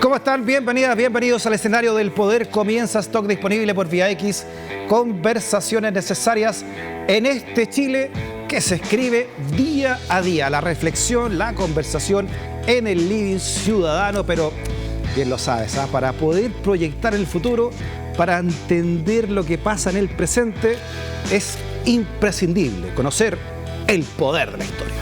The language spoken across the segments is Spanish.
¿Cómo están? Bienvenidas, bienvenidos al escenario del poder. Comienza Stock disponible por Vía X. Conversaciones necesarias en este Chile que se escribe día a día. La reflexión, la conversación en el living ciudadano, pero bien lo sabes, ¿ah? Para poder proyectar el futuro, para entender lo que pasa en el presente, es imprescindible conocer el poder de la historia.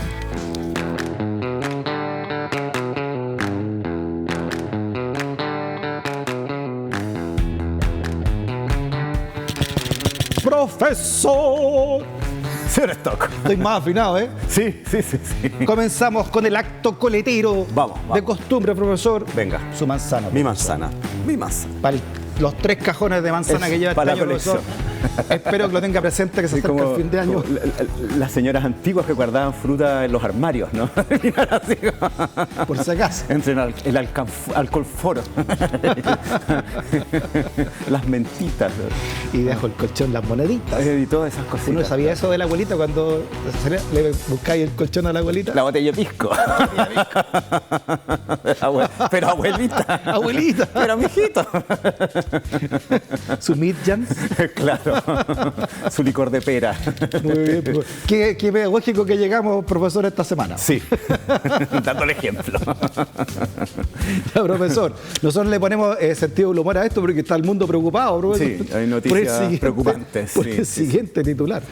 Profesor. Señor Stock. Estoy más afinado, ¿eh? Sí. Comenzamos con el acto coletero. Vamos. De costumbre, profesor. Venga. Su manzana. Mi profesor. manzana. Para los 3 cajones de manzana Es que lleva para este año, la colección. profesor. Espero que lo tenga presente, que se acerca el fin de año. Las señoras antiguas que guardaban fruta en los armarios, ¿no? Así, Por si acaso. entre el alcolforo. Las mentitas. Y dejo el colchón, las moneditas. Y todas esas cositas. ¿Uno sabía eso de la abuelita cuando le buscáis el colchón a la abuelita? La botella de pisco. Pero abuelita. Abuelita. Pero mijito. Su midjans. Claro. Su licor de pera. Muy bien. Qué pedagógico que llegamos, profesor, esta semana. Sí. Dándole ejemplo. Ya, profesor, nosotros le ponemos sentido del humor a esto porque está el mundo preocupado, profesor. Sí, hay noticias preocupantes. Por el siguiente titular.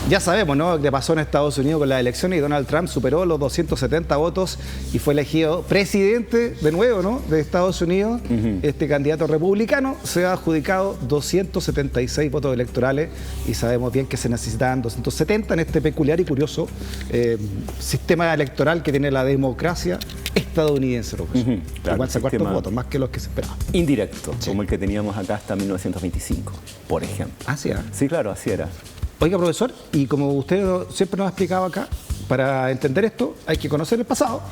Ya sabemos, ¿no?, qué pasó en Estados Unidos con las elecciones y Donald Trump superó los 270 votos y fue elegido presidente de nuevo, ¿no?, de Estados Unidos. Este candidato republicano se ha adjudicado 276 votos electorales y sabemos bien que se necesitaban 270 en este peculiar y curioso sistema electoral que tiene la democracia estadounidense, profesor. Claro, igual sacó hartos votos, más que los que se esperaban. Indirecto, Sí. como el que teníamos acá hasta 1925, por ejemplo. Ah, sí, ¿eh? Sí, claro, así era. Oiga, profesor, y como usted siempre nos ha explicado acá, para entender esto hay que conocer el pasado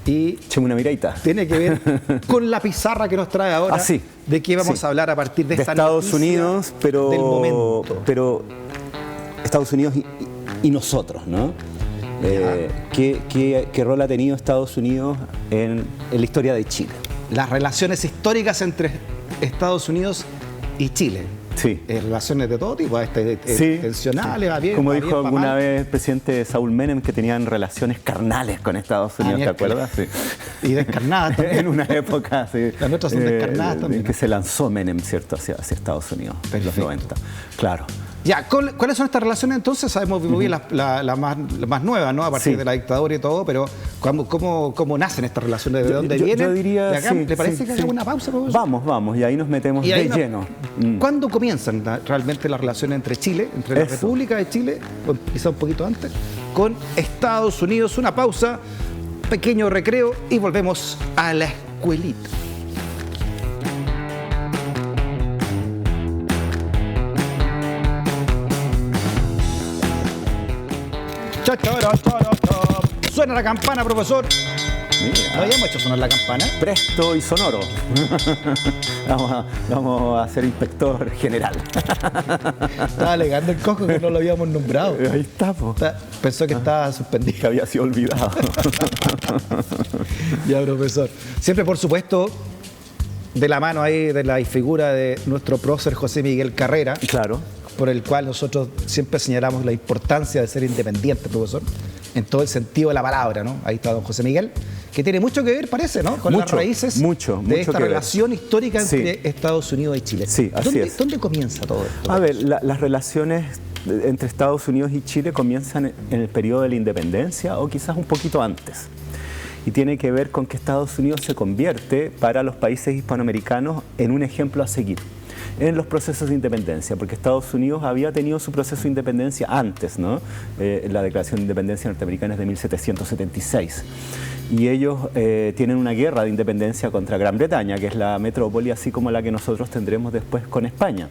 y Echeme una miradita. tiene que ver con la pizarra que nos trae ahora. Ah, sí. ¿De qué vamos Sí. a hablar a partir de esta Estados noticia Unidos, pero del momento? Pero Estados Unidos y nosotros, ¿no? ¿Qué rol ha tenido Estados Unidos en la historia de Chile? Las relaciones históricas entre Estados Unidos y Chile. Sí. Relaciones de todo tipo, Sí. tensionales, va bien. Como va dijo bien, va alguna mal. vez el presidente Saúl Menem, que tenían relaciones carnales con Estados Unidos, ¿te miércoles. acuerdas? Sí. Y descarnadas también. En una época, sí. Las nuestras son descarnadas también. Que se lanzó Menem, ¿cierto?, hacia Estados Unidos, en los Perfecto. 90. Claro. Ya, ¿cuáles son estas relaciones entonces? Sabemos muy bien las más nuevas, ¿no? A partir Sí. de la dictadura y todo, pero ¿cómo nacen estas relaciones? ¿De dónde Yo vienen? diría, ¿De acá? sí, ¿Le parece sí, que sí. hagamos una pausa, profesor? Vamos, y ahí nos metemos Y ahí de lleno. ¿Cuándo comienzan realmente las relaciones entre Chile, entre la Eso. República de Chile, o quizá un poquito antes, con Estados Unidos? Una pausa, pequeño recreo y volvemos a la escuelita. Cha, cha, cha, cha, cha. Suena la campana, profesor. Mira. ¿No habíamos hecho sonar la campana? Presto y sonoro. Vamos a ser inspector general. Estaba alegando el cojo que no lo habíamos nombrado. Ahí está, po. Pensó que estaba suspendido. Que había sido olvidado. Ya, profesor. Siempre, por supuesto, de la mano ahí de la figura de nuestro prócer José Miguel Carrera, Claro. por el cual nosotros siempre señalamos la importancia de ser independiente, profesor, en todo el sentido de la palabra, ¿no? Ahí está don José Miguel, que tiene mucho que ver, parece, ¿no?, con las Mucho, raíces mucho de esta que ver. relación histórica Sí. entre Estados Unidos y Chile. Sí, así es. ¿Dónde comienza todo esto? A ver, las relaciones entre Estados Unidos y Chile comienzan en el periodo de la independencia o quizás un poquito antes. Y tiene que ver con que Estados Unidos se convierte para los países hispanoamericanos en un ejemplo a seguir en los procesos de independencia, porque Estados Unidos había tenido su proceso de independencia antes, ¿no? La Declaración de Independencia Norteamericana es de 1776. Y ellos tienen una guerra de independencia contra Gran Bretaña, que es la metrópoli, así como la que nosotros tendremos después con España.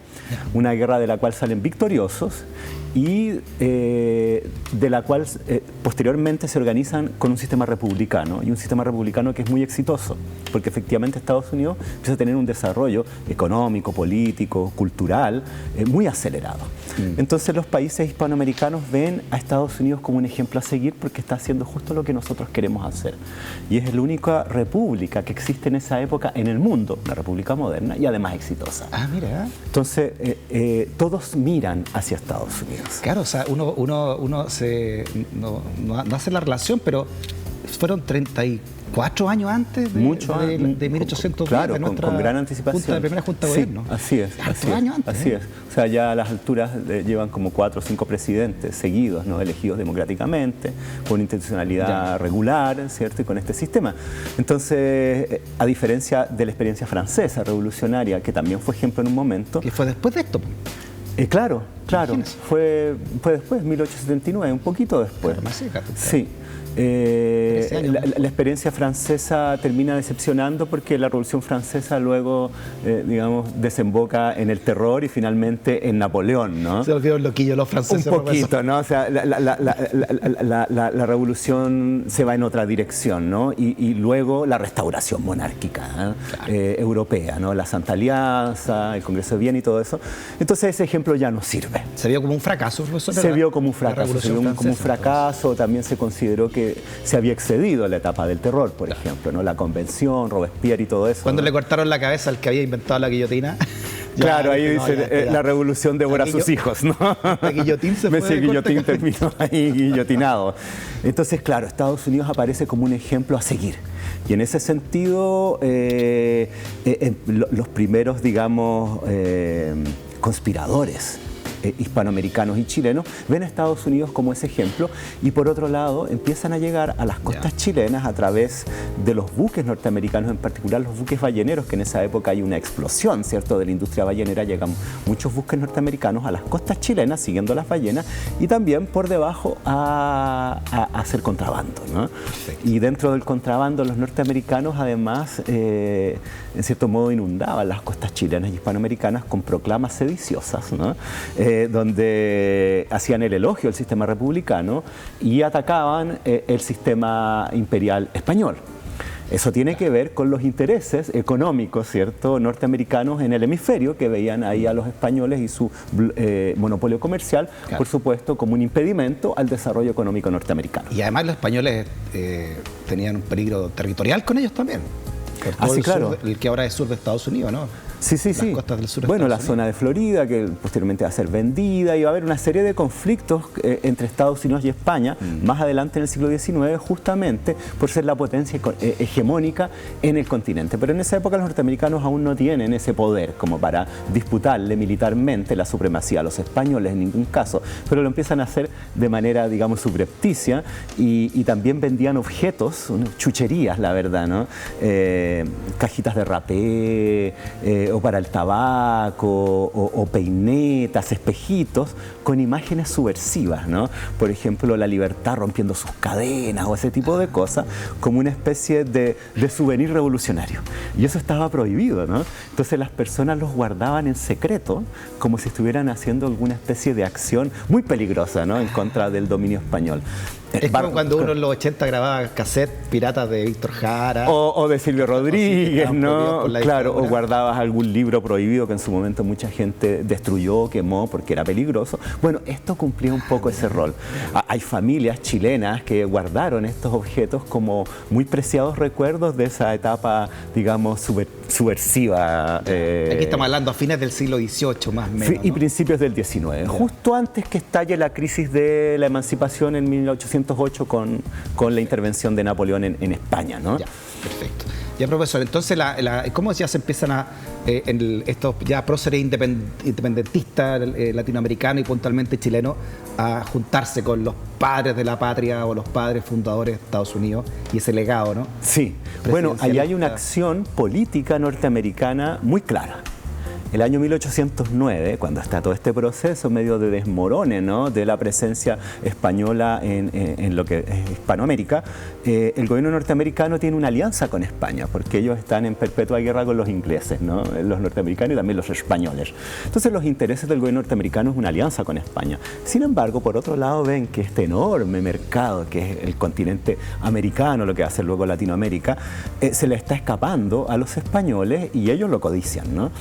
Una guerra de la cual salen victoriosos y de la cual posteriormente se organizan con un sistema republicano, y un sistema republicano que es muy exitoso, porque efectivamente Estados Unidos empieza a tener un desarrollo económico, político, político, cultural, muy acelerado. Entonces los países hispanoamericanos ven a Estados Unidos como un ejemplo a seguir porque está haciendo justo lo que nosotros queremos hacer. Y es la única república que existe en esa época en el mundo, una república moderna y además exitosa. Ah, mira. Entonces todos miran hacia Estados Unidos. Claro, o sea, uno no hace la relación, pero fueron 34 años antes de 1810, claro, de nuestra con gran anticipación. la primera junta de sí, gobierno. Así es. Años antes. Así es. O sea, ya a las alturas llevan como 4 o 5 presidentes seguidos, ¿no? Elegidos democráticamente, con institucionalidad regular, ¿cierto? Y con este sistema. Entonces, a diferencia de la experiencia francesa revolucionaria, que también fue ejemplo en un momento. Que fue después de esto. Claro. Imagínese. Fue después, 1879, un poquito después. Claro, más cerca, sí. La experiencia francesa termina decepcionando porque la Revolución Francesa luego, digamos, desemboca en el terror y finalmente en Napoleón, ¿no? Se volvieron loquillos los franceses. Un poquito, ¿no? O sea, la revolución se va en otra dirección, ¿no? Y luego la restauración monárquica, ¿no? Claro. Europea, ¿no? La Santa Alianza, el Congreso de Viena y todo eso. Entonces ese ejemplo ya no sirve. Se vio como un fracaso, profesor. Se vio como un fracaso, también se consideró que se había excedido la etapa del terror, por ejemplo, ¿no? La Convención, Robespierre y todo eso. Cuando ¿no? le cortaron la cabeza al que había inventado la guillotina. Claro, ahí dice, la revolución devora a sus hijos, ¿no? La guillotín se fue. Ese guillotín terminó ahí guillotinado. Entonces, claro, Estados Unidos aparece como un ejemplo a seguir. Y en ese sentido, los primeros, digamos, conspiradores hispanoamericanos y chilenos ven a Estados Unidos como ese ejemplo y por otro lado empiezan a llegar a las costas chilenas a través de los buques norteamericanos, en particular los buques balleneros, que en esa época hay una explosión, ¿cierto?, de la industria ballenera. Llegan muchos buques norteamericanos a las costas chilenas siguiendo las ballenas y también por debajo a hacer contrabando, ¿no? Y dentro del contrabando los norteamericanos además en cierto modo inundaban las costas chilenas y hispanoamericanas con proclamas sediciosas, ¿no? Donde hacían el elogio del sistema republicano y atacaban el sistema imperial español. Eso tiene que ver con los intereses económicos, ¿cierto?, norteamericanos en el hemisferio, que veían ahí a los españoles y su monopolio comercial, claro, por supuesto, como un impedimento al desarrollo económico norteamericano. Y además los españoles tenían un peligro territorial con ellos también. Sí, claro. El que ahora es sur de Estados Unidos, ¿no? Sí. Las costas del sur de bueno, la Estados zona de Florida, que posteriormente va a ser vendida, y va a haber una serie de conflictos entre Estados Unidos y España, más adelante en el siglo XIX, justamente por ser la potencia hegemónica en el continente. Pero en esa época los norteamericanos aún no tienen ese poder como para disputarle militarmente la supremacía a los españoles en ningún caso, pero lo empiezan a hacer de manera, digamos, subrepticia y también vendían objetos, chucherías, la verdad, ¿no? Cajitas de rapé, o para el tabaco, o peinetas, espejitos, con imágenes subversivas, ¿no? Por ejemplo, la libertad rompiendo sus cadenas o ese tipo de cosas, como una especie de souvenir revolucionario. Y eso estaba prohibido, ¿no? Entonces las personas los guardaban en secreto, como si estuvieran haciendo alguna especie de acción muy peligrosa, ¿no?, en contra del dominio español. Es como cuando uno en los 80 grababa cassette piratas de Víctor Jara. O de Silvio Rodríguez, ¿no? Claro, o guardabas algún libro prohibido que en su momento mucha gente destruyó, quemó porque era peligroso. Bueno, esto cumplía un poco ese rol. Hay familias chilenas que guardaron estos objetos como muy preciados recuerdos de esa etapa, digamos, subversiva. Aquí estamos hablando a fines del siglo XVIII, más o menos, y ¿no? principios del XIX, justo antes que estalle la crisis de la emancipación en 1808 con la intervención de Napoleón en España, ¿no? Ya, perfecto. Ya, profesor, entonces, ¿cómo ya se empiezan estos ya próceres independentistas latinoamericanos y puntualmente chilenos a juntarse con los padres de la patria o los padres fundadores de Estados Unidos y ese legado, ¿no? Sí, bueno, ahí hay una acción política norteamericana muy clara. El año 1809, cuando está todo este proceso medio de desmorone, ¿no?, de la presencia española en lo que es Hispanoamérica, el gobierno norteamericano tiene una alianza con España, porque ellos están en perpetua guerra con los ingleses, ¿no?, los norteamericanos y también los españoles. Entonces los intereses del gobierno norteamericano es una alianza con España. Sin embargo, por otro lado, ven que este enorme mercado, que es el continente americano, lo que hace luego Latinoamérica, se le está escapando a los españoles y ellos lo codician, ¿no?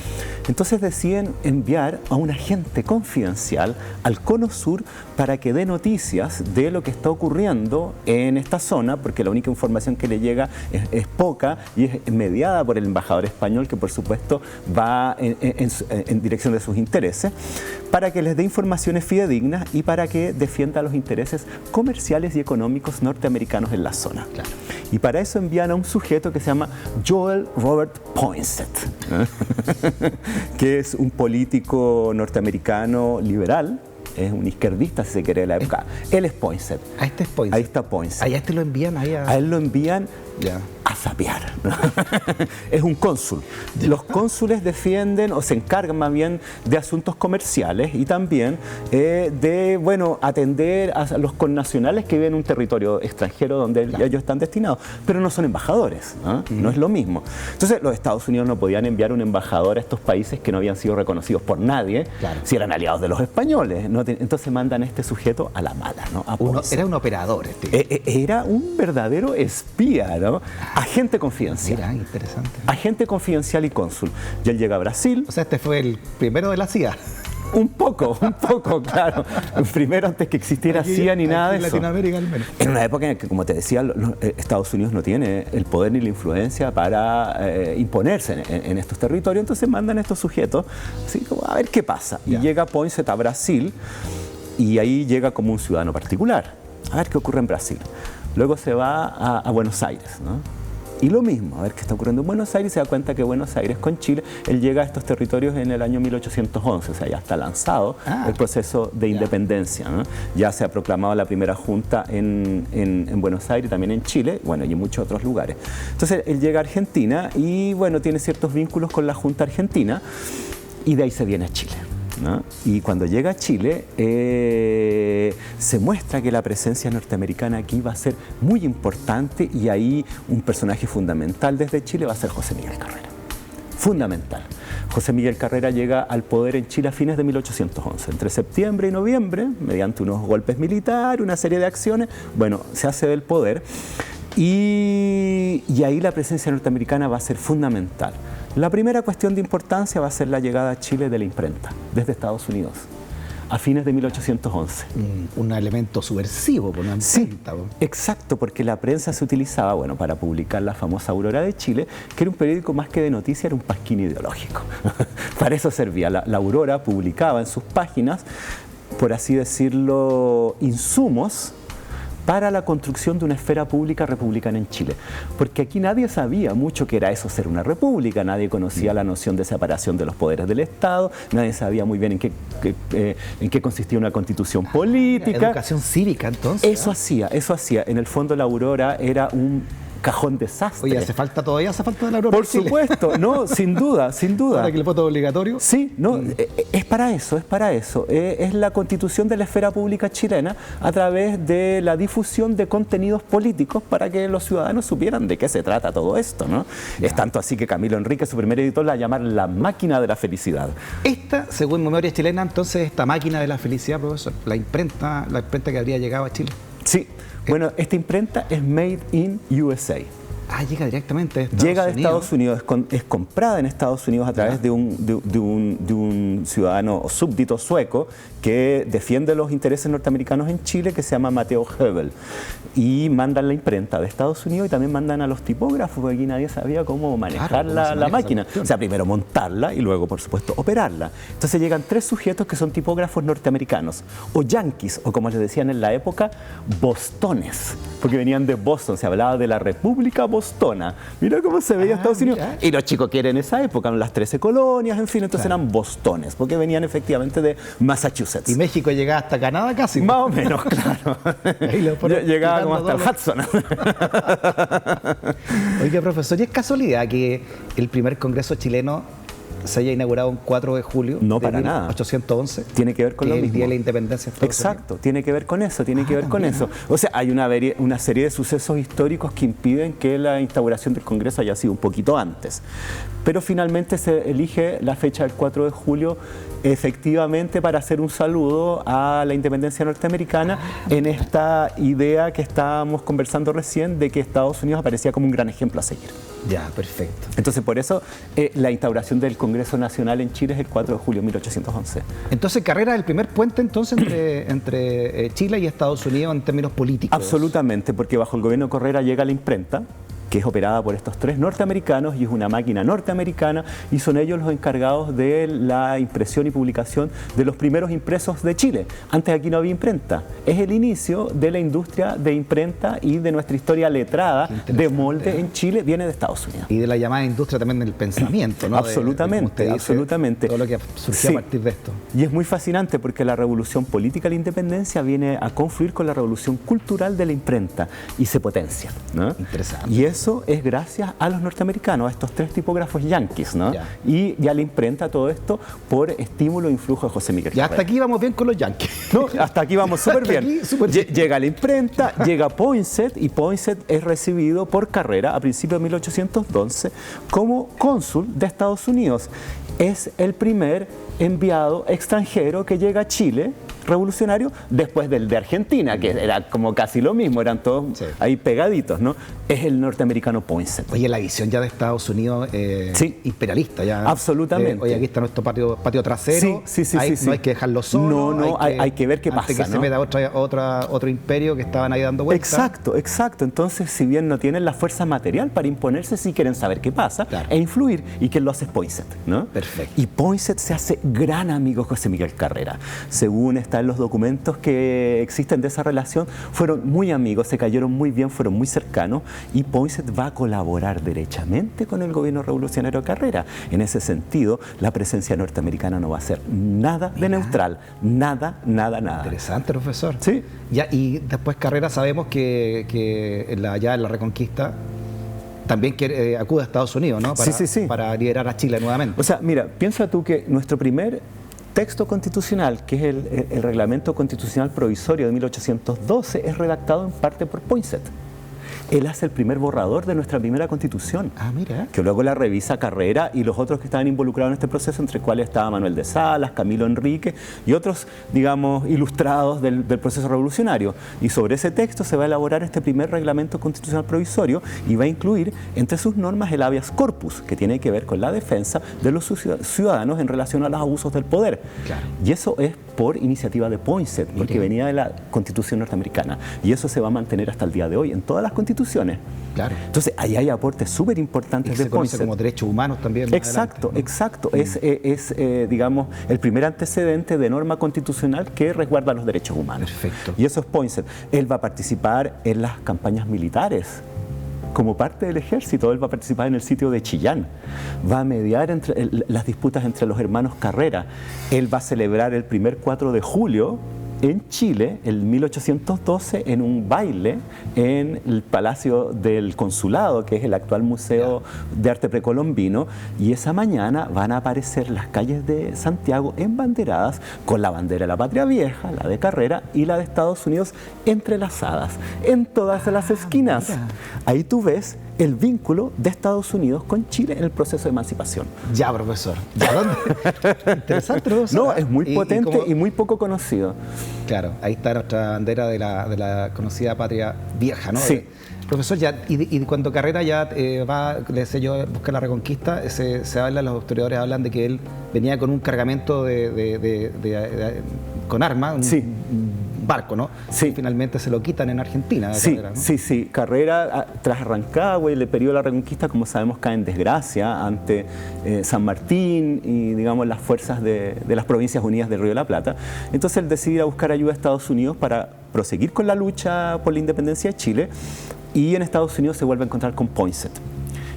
Entonces Entonces deciden enviar a un agente confidencial al Cono Sur para que dé noticias de lo que está ocurriendo en esta zona, porque la única información que le llega es poca y es mediada por el embajador español, que por supuesto va en dirección de sus intereses, para que les dé informaciones fidedignas y para que defienda los intereses comerciales y económicos norteamericanos en la zona. Claro. Y para eso envían a un sujeto que se llama Joel Robert Poinsett, que es un político norteamericano liberal, es un izquierdista, si se quiere, de la época. Él es Poinsett. A este es Poinsett. Ahí está Poinsett. Allá este lo envían ahí A él lo envían ya. a sapear. Es un cónsul. Los cónsules defienden o se encargan más bien de asuntos comerciales y también de, bueno, atender a los connacionales que viven en un territorio extranjero donde ellos están destinados, pero no son embajadores, ¿no? No es lo mismo. Entonces los Estados Unidos no podían enviar un embajador a estos países que no habían sido reconocidos por nadie, si eran aliados de los españoles, ¿no? Entonces mandan a este sujeto a la mala, ¿no? Era un operador este. Era un verdadero espía, ¿no? Agente confidencial. Mira, interesante. Agente confidencial y cónsul. Y él llega a Brasil. O sea, este fue el primero de la CIA. Un poco, claro. Primero antes que existiera aquí, CIA ni nada de eso. Latinoamérica al menos. En una época en que, como te decía, Estados Unidos no tiene el poder ni la influencia para imponerse en estos territorios, entonces mandan a estos sujetos, así como a ver qué pasa. Y llega Poinsett a Brasil y ahí llega como un ciudadano particular, a ver qué ocurre en Brasil. Luego se va a Buenos Aires, ¿no? Y lo mismo, a ver qué está ocurriendo en Buenos Aires, se da cuenta que Buenos Aires con Chile, él llega a estos territorios en el año 1811, o sea, ya está lanzado el proceso de independencia, ¿no? Ya se ha proclamado la primera junta en Buenos Aires, también en Chile, bueno, y en muchos otros lugares. Entonces, él llega a Argentina y, bueno, tiene ciertos vínculos con la Junta Argentina y de ahí se viene a Chile, ¿no? Y cuando llega a Chile se muestra que la presencia norteamericana aquí va a ser muy importante y ahí un personaje fundamental desde Chile va a ser José Miguel Carrera. Fundamental. José Miguel Carrera llega al poder en Chile a fines de 1811, entre septiembre y noviembre, mediante unos golpes militares, una serie de acciones, bueno, se hace del poder y ahí la presencia norteamericana va a ser fundamental. La primera cuestión de importancia va a ser la llegada a Chile de la imprenta, desde Estados Unidos, a fines de 1811. Un elemento subversivo, por una imprenta. Sí, exacto, porque la prensa se utilizaba, bueno, para publicar la famosa Aurora de Chile, que era un periódico más que de noticias, era un pasquín ideológico. Para eso servía. La Aurora publicaba en sus páginas, por así decirlo, insumos para la construcción de una esfera pública republicana en Chile. Porque aquí nadie sabía mucho qué era eso ser una república, nadie conocía la noción de separación de los poderes del Estado, nadie sabía muy bien en qué consistía una constitución política. Educación cívica, entonces. Eso hacía. En el fondo la Aurora era un cajón desastre. Oye, hace falta de la Aurora. Por supuesto, no, sin duda. Ahora que el voto es obligatorio. Sí, no, es para eso. Es la constitución de la esfera pública chilena a través de la difusión de contenidos políticos para que los ciudadanos supieran de qué se trata todo esto, ¿no? Es tanto así que Camilo Enrique, su primer editor, la llama la máquina de la felicidad. Esta, según Memoria Chilena, entonces, esta máquina de la felicidad, profesor, la imprenta que habría llegado a Chile. Sí. Bueno, esta imprenta es Made in USA. Llega directamente de Estados Unidos. Es comprada en Estados Unidos a través de un ciudadano o súbdito sueco que defiende los intereses norteamericanos en Chile, que se llama Mateo Hebel. Y mandan la imprenta de Estados Unidos y también mandan a los tipógrafos, porque aquí nadie sabía cómo manejar la máquina. O sea, primero montarla y luego, por supuesto, operarla. Entonces llegan 3 sujetos que son tipógrafos norteamericanos, o yanquis, o como les decían en la época, bostones, porque venían de Boston, se hablaba de la República Bostona. Mira cómo se veía Estados Unidos. Mira. Y los chicos quieren esa época, las 13 colonias, en fin, entonces eran bostones, porque venían efectivamente de Massachusetts. Y México llegaba hasta Canadá casi. Más o menos, claro. Llegaba como hasta el Hudson. Oiga, profesor, ¿y es casualidad que el primer Congreso chileno se haya inaugurado un 4 de julio de para 1811. Tiene que ver con lo mismo. El Día de la Independencia de Estados Unidos. Tiene que ver con eso, O sea, hay una serie de sucesos históricos que impiden que la instauración del Congreso haya sido un poquito antes. Pero finalmente se elige la fecha del 4 de julio efectivamente para hacer un saludo a la independencia norteamericana en esta idea que estábamos conversando recién de que Estados Unidos aparecía como un gran ejemplo a seguir. Ya, perfecto. Entonces, por eso la instauración del Congreso Nacional en Chile es el 4 de julio de 1811. Entonces, Carrera es el primer puente entonces entre Chile y Estados Unidos en términos políticos. Absolutamente, porque bajo el gobierno de Carrera llega la imprenta, que es operada por estos tres norteamericanos y es una máquina norteamericana y son ellos los encargados de la impresión y publicación de los primeros impresos de Chile. Antes aquí no había imprenta. Es el inicio de la industria de imprenta y de nuestra historia letrada de molde en Chile, viene de Estados Unidos. Y de la llamada industria también del pensamiento, ¿no? Absolutamente, absolutamente. Todo lo que surgió a partir de esto. Y es muy fascinante porque la revolución política de la independencia viene a confluir con la revolución cultural de la imprenta y se potencia, ¿no? Interesante. Y eso es gracias a los norteamericanos, a estos tres tipógrafos yanquis, ¿no? Ya. Y a la imprenta todo esto por estímulo e influjo de José Miguel Ya Carrera. hasta aquí vamos bien con los yanquis. No, hasta aquí vamos súper bien. Llega la imprenta, llega Poinsett y Poinsett es recibido por Carrera a principios de 1812 como cónsul de Estados Unidos. Es el primer enviado extranjero que llega a Chile revolucionario después del de Argentina, que era como casi lo mismo, eran todos ahí pegaditos, ¿no? Es el norteamericano Poinsett. Oye, la visión ya de Estados Unidos imperialista ya. Absolutamente. Oye, aquí está nuestro patio trasero. Sí. No hay que dejarlo solo. No, hay que ver qué pasa, antes que se meta otro imperio que estaban ahí dando vueltas. Exacto. Entonces, si bien no tienen la fuerza material para imponerse, sí quieren saber qué pasa e influir, y quien lo hace es Poinsett, ¿no? Perfecto. Y Poinsett se hace gran amigo de José Miguel Carrera. Según están los documentos que existen de esa relación, fueron muy amigos, se cayeron muy bien, fueron muy cercanos, y Poinsett va a colaborar derechamente con el gobierno revolucionario de Carrera. En ese sentido, la presencia norteamericana no va a ser nada de neutral, nada. Interesante, profesor. Sí. Ya, y después Carrera sabemos que ya en la Reconquista también acude a Estados Unidos, ¿no? Para liderar a Chile nuevamente. O sea, mira, piensa tú que nuestro primer texto constitucional, que es el Reglamento Constitucional Provisorio de 1812, es redactado en parte por Poinsett. Él hace el primer borrador de nuestra primera Constitución, mira, que luego la revisa Carrera y los otros que estaban involucrados en este proceso, entre cuales estaba Manuel de Salas, Camilo Enrique y otros, digamos, ilustrados del proceso revolucionario. Y sobre ese texto se va a elaborar este primer Reglamento Constitucional Provisorio y va a incluir entre sus normas el habeas corpus, que tiene que ver con la defensa de los ciudadanos en relación a los abusos del poder. Claro. Y eso es por iniciativa de Poinsett, porque venía de la Constitución norteamericana. Y eso se va a mantener hasta el día de hoy en todas las constituciones. Claro. Entonces, ahí hay aportes súper importantes de Poinsett. Como derechos humanos también. Exacto. Es digamos, el primer antecedente de norma constitucional que resguarda los derechos humanos. Perfecto. Y eso es Poinsett. Él va a participar en las campañas militares. Como parte del ejército, él va a participar en el sitio de Chillán, va a mediar entre las disputas entre los hermanos Carrera. Él va a celebrar el primer 4 de julio en Chile, en 1812, en un baile en el Palacio del Consulado, que es el actual Museo de Arte Precolombino, y esa mañana van a aparecer las calles de Santiago embanderadas con la bandera de la Patria Vieja, la de Carrera y la de Estados Unidos entrelazadas en todas las esquinas. Mira. Ahí tú ves el vínculo de Estados Unidos con Chile en el proceso de emancipación. Ya, profesor. ¿Ya dónde? Interesante, profesor. No, es muy potente y muy poco conocido. Claro, ahí está nuestra bandera de la conocida Patria Vieja, ¿no? Sí. Profesor, y cuando Carrera ya va, le decía yo, busca la Reconquista, se habla, los historiadores hablan de que él venía con un cargamento con armas, un barco, ¿no? Sí. Y finalmente se lo quitan en Argentina. Sí, Carrera, ¿no? sí. Carrera, tras Rancagua y el periodo de la Reconquista, como sabemos, cae en desgracia ante San Martín y, digamos, las fuerzas de las Provincias Unidas del Río de la Plata. Entonces él decide ir a buscar ayuda a Estados Unidos para proseguir con la lucha por la independencia de Chile, y en Estados Unidos se vuelve a encontrar con Poinsett.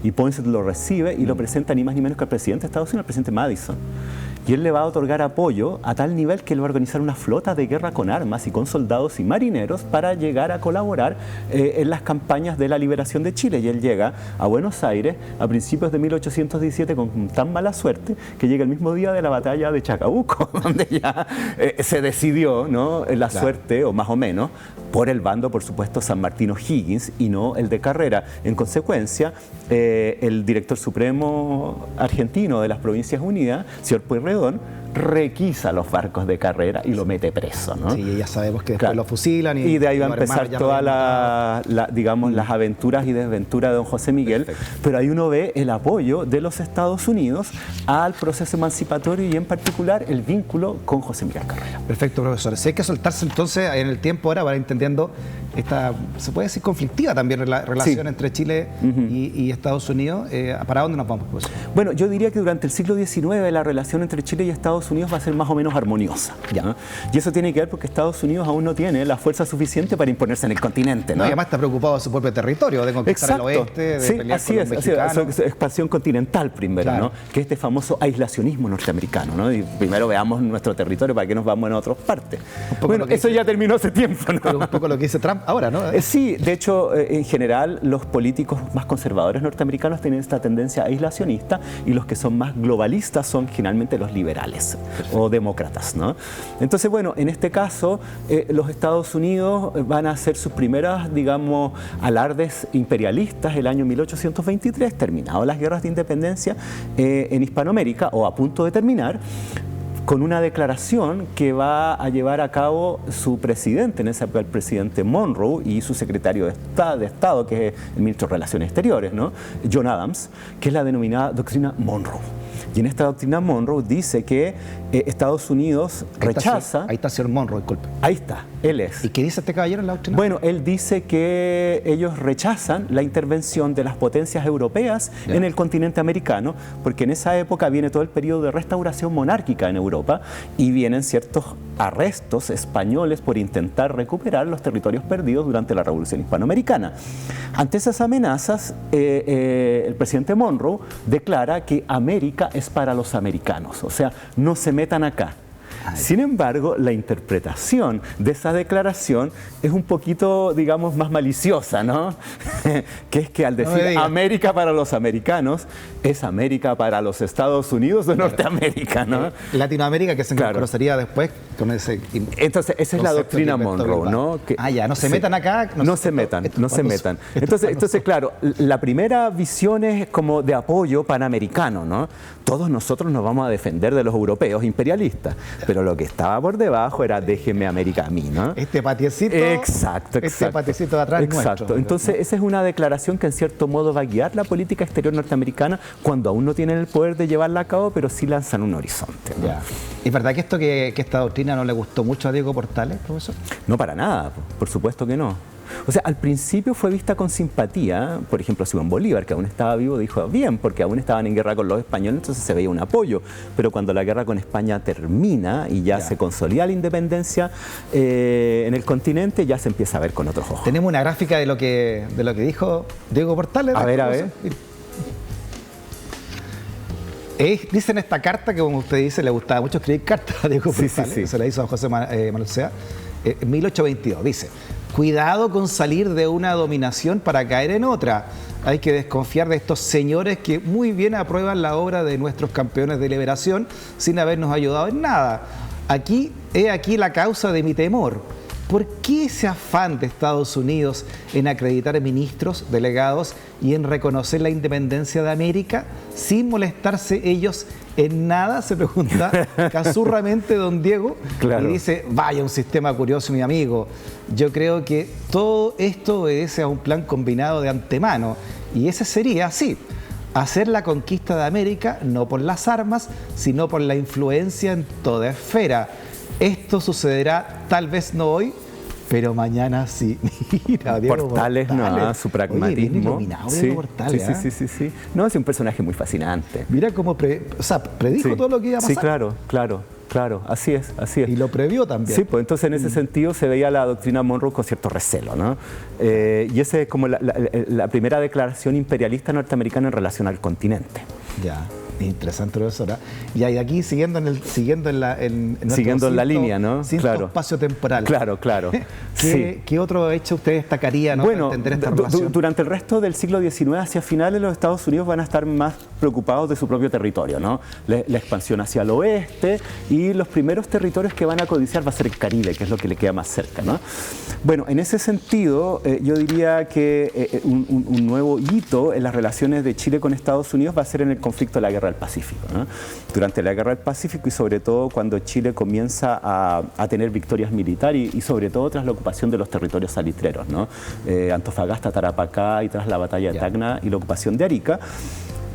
Y Poinsett lo recibe y lo presenta ni más ni menos que al presidente de Estados Unidos, el presidente Madison. Y él le va a otorgar apoyo a tal nivel que él va a organizar una flota de guerra con armas y con soldados y marineros para llegar a colaborar en las campañas de la liberación de Chile. Y él llega a Buenos Aires a principios de 1817 con tan mala suerte que llega el mismo día de la batalla de Chacabuco, donde ya se decidió, ¿no?, la suerte, o más o menos, por el bando, por supuesto, San Martín O'Higgins y no el de Carrera. En consecuencia, el director supremo argentino de las Provincias Unidas, señor Pueyrredón, requisa los barcos de carrera y lo mete preso, ¿no? Sí, ya sabemos que después lo fusilan. Y de ahí va a empezar todas las aventuras y desventuras de don José Miguel. Perfecto. Pero ahí uno ve el apoyo de los Estados Unidos al proceso emancipatorio y en particular el vínculo con José Miguel Carrera. Perfecto, profesor. Si hay que soltarse entonces en el tiempo ahora para ir entendiendo esta, se puede decir, conflictiva también la relación entre Chile y Estados Unidos. ¿Para dónde nos vamos, profesor? Bueno, yo diría que durante el siglo XIX la relación entre Chile y Estados Unidos va a ser más o menos armoniosa, ¿no? Y eso tiene que ver porque Estados Unidos aún no tiene la fuerza suficiente para imponerse en el continente, ¿no? Y además está preocupado de su propio territorio, de conquistar el oeste, de pelear con los mexicanos. Así es, expansión continental primero, ¿no? Que es este famoso aislacionismo norteamericano, ¿no? Y primero veamos nuestro territorio para que nos vamos en otras partes. Bueno, eso ya terminó hace tiempo, ¿no? Pero un poco lo que dice Trump ahora, ¿no? Sí, de hecho, en general, los políticos más conservadores norteamericanos tienen esta tendencia aislacionista y los que son más globalistas son generalmente los liberales o demócratas, ¿no? Entonces, bueno, en este caso, los Estados Unidos van a hacer sus primeras, digamos, alardes imperialistas el año 1823, terminado las guerras de independencia en Hispanoamérica, o a punto de terminar, con una declaración que va a llevar a cabo su presidente, en esa época el presidente Monroe, y su secretario de Estado, que es el ministro de Relaciones Exteriores, ¿no? John Adams, que es la denominada doctrina Monroe. Y en esta doctrina Monroe dice que Estados Unidos rechaza... Ahí está el señor Monroe, disculpe. Ahí está, él es. ¿Y qué dice este caballero en la doctrina? Bueno, él dice que ellos rechazan la intervención de las potencias europeas en el continente americano, porque en esa época viene todo el periodo de restauración monárquica en Europa y vienen ciertos arrestos españoles por intentar recuperar los territorios perdidos durante la Revolución Hispanoamericana. Ante esas amenazas, el presidente Monroe declara que América es para los americanos, o sea, no se metan acá. Sin embargo, la interpretación de esa declaración es un poquito, digamos, más maliciosa, ¿no? Que es que al decir América para los americanos, es América para los Estados Unidos de Norteamérica, ¿no? Latinoamérica, que se conocería después con ese... Entonces, esa es la doctrina Monroe, ¿no? Que, no se metan acá. No se metan. Entonces, claro, la primera visión es como de apoyo panamericano, ¿no? Todos nosotros nos vamos a defender de los europeos imperialistas, pero lo que estaba por debajo era déjeme América a mí, ¿no? Este patiecito. Exacto. Este patiecito de atrás. Exacto. Nuestro, entonces, ¿no? Esa es una declaración que en cierto modo va a guiar la política exterior norteamericana cuando aún no tienen el poder de llevarla a cabo, pero sí lanzan un horizonte, ¿no? Ya. ¿Es verdad que que esta doctrina no le gustó mucho a Diego Portales, profesor? No, para nada, por supuesto que no. O sea, al principio fue vista con simpatía. Por ejemplo, Simón Bolívar, que aún estaba vivo, dijo bien, porque aún estaban en guerra con los españoles, entonces se veía un apoyo. Pero cuando la guerra con España termina y ya se consolida la independencia en el continente, ya se empieza a ver con otros ojos. Tenemos una gráfica de lo que dijo Diego Portales. A ver. Dice en esta carta que, como usted dice, le gustaba mucho escribir cartas a Diego Portales. Sí. Se la hizo a José Manuel Sea, en 1822. Dice: cuidado con salir de una dominación para caer en otra. Hay que desconfiar de estos señores que muy bien aprueban la obra de nuestros campeones de liberación sin habernos ayudado en nada. Aquí la causa de mi temor. ¿Por qué ese afán de Estados Unidos en acreditar ministros, delegados y en reconocer la independencia de América sin molestarse ellos en nada? Se pregunta casurramente don Diego. Claro. Y dice: vaya, un sistema curioso, mi amigo. Yo creo que todo esto obedece a un plan combinado de antemano, y ese sería, sí, hacer la conquista de América no por las armas, sino por la influencia en toda esfera. Esto sucederá tal vez no hoy, pero mañana sí. Mira, Diego Portales, no, su pragmatismo. Oye, bien Diego Portales, sí. No, es un personaje muy fascinante. Mira cómo predijo todo lo que iba a pasar. Sí, claro, así es. Y lo previó también. Sí, pues entonces en ese sentido se veía la doctrina Monroe con cierto recelo, ¿no? Y esa es como la primera declaración imperialista norteamericana en relación al continente. Ya. Interesante, profesora. Y aquí siguiendo en la línea, ¿no? Claro. Espacio temporal. Claro. ¿Qué otro hecho usted destacaría, ¿no? Bueno, para entender esta relación? Durante el resto del siglo XIX hacia finales los Estados Unidos van a estar más preocupados de su propio territorio, ¿no? La expansión hacia el oeste, y los primeros territorios que van a codiciar va a ser el Caribe, que es lo que le queda más cerca, ¿no? Bueno, en ese sentido, yo diría que un nuevo hito en las relaciones de Chile con Estados Unidos va a ser en el conflicto de la Guerra del Pacífico, ¿no? Durante la Guerra del Pacífico, y sobre todo cuando Chile comienza a tener victorias militares y sobre todo tras la ocupación de los territorios salitreros, ¿no? Antofagasta, Tarapacá, y tras la batalla de Tacna y la ocupación de Arica,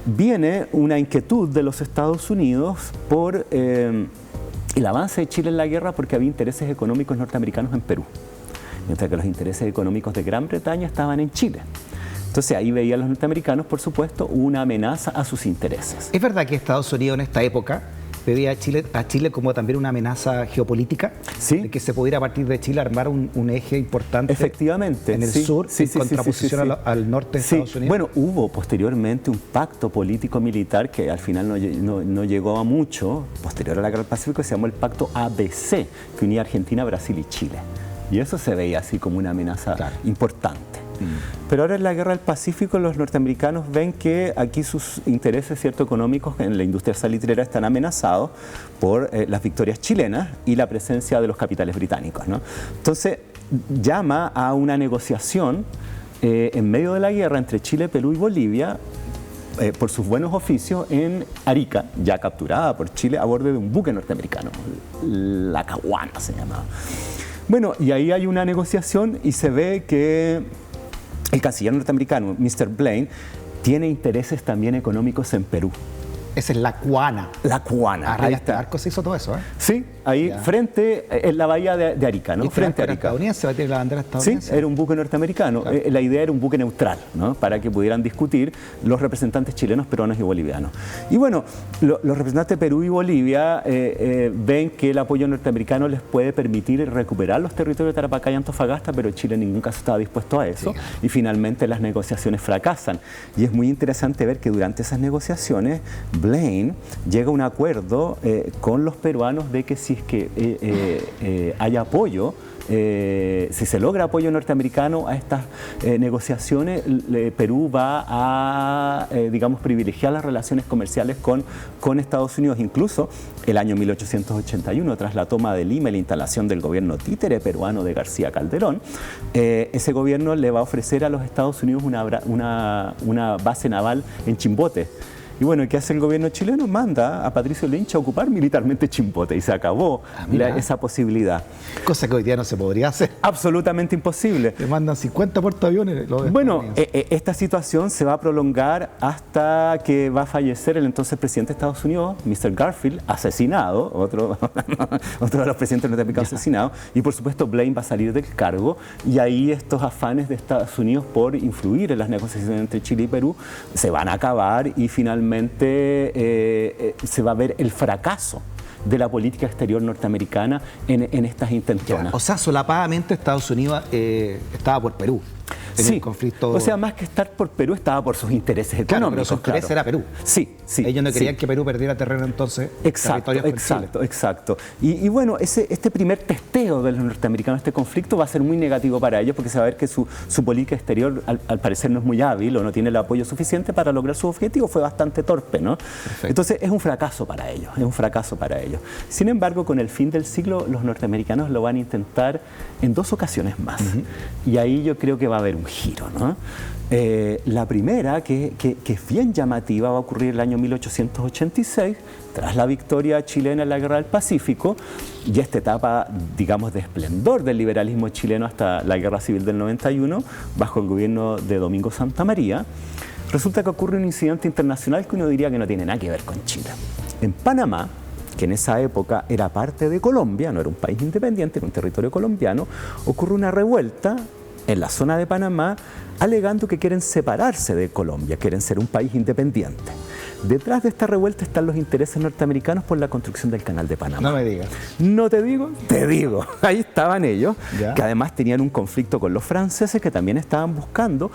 viene una inquietud de los Estados Unidos por el avance de Chile en la guerra, porque había intereses económicos norteamericanos en Perú, mientras que los intereses económicos de Gran Bretaña estaban en Chile. Entonces ahí veían los norteamericanos, por supuesto, una amenaza a sus intereses. ¿Es verdad que Estados Unidos en esta época veía a Chile como también una amenaza geopolítica? Sí. De que se pudiera a partir de Chile armar un eje importante. Efectivamente, en el sur, en contraposición al norte de Estados Unidos. Bueno, hubo posteriormente un pacto político-militar que al final no llegó a mucho, posterior a la Guerra del Pacífico, se llamó el Pacto ABC, que unía Argentina, Brasil y Chile. Y eso se veía así como una amenaza importante. Pero ahora en la Guerra del Pacífico los norteamericanos ven que aquí sus intereses económicos en la industria salitrera están amenazados por las victorias chilenas y la presencia de los capitales británicos, ¿no? Entonces llama a una negociación en medio de la guerra entre Chile, Perú y Bolivia, por sus buenos oficios, en Arica, ya capturada por Chile a bordo de un buque norteamericano, la Caguana se llamaba. Bueno, y ahí hay una negociación y se ve que el canciller norteamericano, Mr. Blaine, tiene intereses también económicos en Perú. Esa es la Cuana. La Cuana. Arriba de Arco se hizo todo eso, ¿eh? Sí, ahí frente, en la bahía de Arica, ¿no? ¿Y frente a Arica. estadounidense? ¿Va a tener la bandera estadounidense? Sí, era un buque norteamericano. Claro. La idea era un buque neutral, ¿no? Para que pudieran discutir los representantes chilenos, peruanos y bolivianos. Y bueno, los representantes de Perú y Bolivia ven que el apoyo norteamericano les puede permitir recuperar los territorios de Tarapacá y Antofagasta, pero Chile en ningún caso estaba dispuesto a eso. Sí. Y finalmente las negociaciones fracasan. Y es muy interesante ver que durante esas negociaciones Blaine llega a un acuerdo con los peruanos de que si es que hay apoyo, si se logra apoyo norteamericano a estas negociaciones, Perú va a, digamos, privilegiar las relaciones comerciales con Estados Unidos. Incluso el año 1881, tras la toma de Lima y la instalación del gobierno títere peruano de García Calderón, ese gobierno le va a ofrecer a los Estados Unidos una base naval en Chimbote. Y bueno, ¿qué hace el gobierno chileno? Manda a Patricio Lynch a ocupar militarmente Chimbote, y se acabó esa posibilidad. Cosa que hoy día no se podría hacer. Absolutamente imposible. Le mandan 50 portaaviones. Bueno, esta situación se va a prolongar hasta que va a fallecer el entonces presidente de Estados Unidos, Mr. Garfield, asesinado, otro de los presidentes norteamericanos asesinados, y por supuesto Blaine va a salir del cargo, y ahí estos afanes de Estados Unidos por influir en las negociaciones entre Chile y Perú se van a acabar, y finalmente se va a ver el fracaso de la política exterior norteamericana en estas intentonas. O sea, solapadamente Estados Unidos estaba por Perú. En el conflicto. O sea, más que estar por Perú, estaba por sus intereses económicos. Claro, pero su interés era Perú. Sí. Ellos no querían que Perú perdiera terreno entonces. Exacto. Y bueno, este primer testeo de los norteamericanos, este conflicto, va a ser muy negativo para ellos, porque se va a ver que su política exterior al parecer no es muy hábil o no tiene el apoyo suficiente para lograr su objetivo. Fue bastante torpe, ¿no? Perfecto. Entonces es un fracaso para ellos, Sin embargo, con el fin del siglo, los norteamericanos lo van a intentar en 2 ocasiones más. Y ahí yo creo que va a haber un giro, ¿no? La primera, que es bien llamativa, va a ocurrir el año 1886, tras la victoria chilena en la Guerra del Pacífico, y esta etapa, digamos, de esplendor del liberalismo chileno hasta la Guerra Civil del 91, bajo el gobierno de Domingo Santa María. Resulta que ocurre un incidente internacional que uno diría que no tiene nada que ver con Chile. En Panamá, que en esa época era parte de Colombia, no era un país independiente, era un territorio colombiano, ocurre una revuelta en la zona de Panamá, alegando que quieren separarse de Colombia, quieren ser un país independiente. Detrás de esta revuelta están los intereses norteamericanos por la construcción del Canal de Panamá. No me digas. ¿No te digo? Te digo. Ahí estaban ellos, ¿ya? Que además tenían un conflicto con los franceses, que también estaban buscando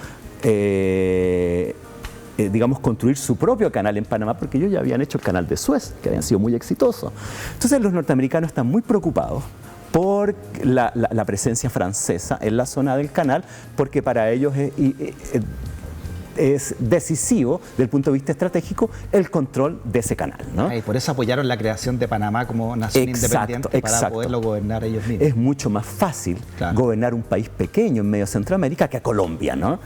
digamos, construir su propio canal en Panamá, porque ellos ya habían hecho el canal de Suez, que habían sido muy exitosos. Entonces los norteamericanos están muy preocupados por la presencia francesa en la zona del canal, porque para ellos es decisivo, desde el punto de vista estratégico, el control de ese canal, ¿no? Y por eso apoyaron la creación de Panamá como nación independiente para poderlo gobernar ellos mismos. Es mucho más fácil gobernar un país pequeño en medio de Centroamérica que a Colombia, ¿no?